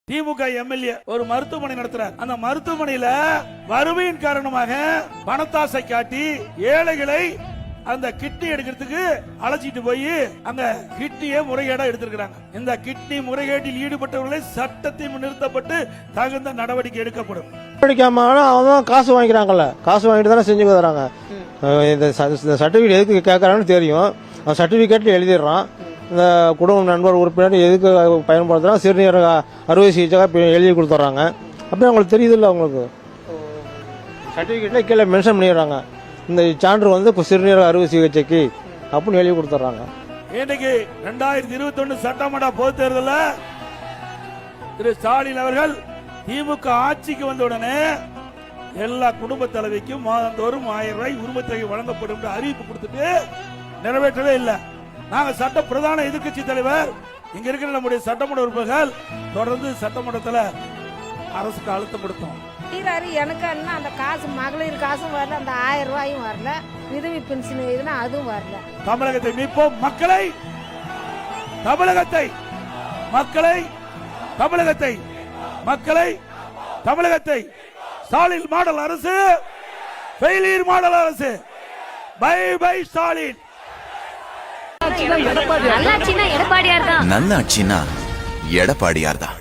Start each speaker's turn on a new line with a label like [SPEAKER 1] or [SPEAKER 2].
[SPEAKER 1] திமுக MLA ஒரு மருத்துவமனை நடத்துறார். அந்த மருத்துவமனையில வறுமையின் காரணமாக பணத்தாசை காட்டி ஏழைகளை அந்த கிட்னி எடுக்கிறதுக்கு அழைச்சிட்டு போய் அங்க கிட்னியை முறைகேடா எடுத்திருக்கிறாங்க. இந்த கிட்னி முறைகேட்டில் ஈடுபட்டவர்களை சட்டத்தில் நிறுத்தப்பட்டு தகுந்த நடவடிக்கை எடுக்கப்படும்.
[SPEAKER 2] அவன் காசு வாங்கிக்கிறாங்கல்ல, காசு வாங்கிட்டு தானே செஞ்சு தராங்க. இந்த சர்டிபிகேட் எதுக்கு கேட்கறான்னு தெரியும். அவன் சர்டிபிகேட்ல எழுதிடுறான். இந்த குடும்ப நண்பர் உறுப்பினர் எதுக்கு பயன்படுத்துறான், சிறுநீரக அறுவை சிகிச்சைக்காக எழுதி கொடுத்துட்றாங்க. அப்படி அவங்களுக்கு தெரியுது இல்லை, அவங்களுக்கு சர்டிபிகேட்ல கீழே மென்ஷன் பண்ணிடுறாங்க. இந்த சான்று வந்து சிறுநீரக அறுவை சிகிச்சைக்கு அப்படின்னு எழுதி கொடுத்துட்றாங்க.
[SPEAKER 1] இன்னைக்கு 2021 சட்டமன்ற பொதுத் தேர்தலில் திரு ஸ்டாலின் அவர்கள் திமுக ஆட்சிக்கு வந்த உடனே எல்லா குடும்ப தலைவிக்கும் மாதந்தோறும் 1000 ரூபாய் உரிமைத்தொகை வழங்கப்படும் என்று அறிவிப்பு கொடுத்துட்டு நிறைவேற்றவே இல்லை. நாங்க சட்ட பிரதான எதிர்கட்சி தலைவர், இங்க இருக்கிற நம்முடைய சட்டமன்ற உறுப்பினர்கள் தொடர்ந்து சட்டமன்றத்தில் அரசுக்கு அழுத்தம் கொடுத்தோம்.
[SPEAKER 3] எனக்கு என்ன அந்த காசு மகளிர் காசும் வரல, அந்த 1000 ரூபாயும் வரல, விதவி பென்ஷன் இதுனா அதுவும் வரல.
[SPEAKER 1] தமிழகத்தை மீட்போம், மக்களை தமிழகத்தை மக்களை தமிழகத்தை மக்களை தமிழகத்தை ஸ்டாலின் மாடல் அரசு, ஃபெயிலியர் மாடல் அரசு. Bye bye Stalin.
[SPEAKER 4] நல்லாட்சினா எடப்பாடியார் தான்.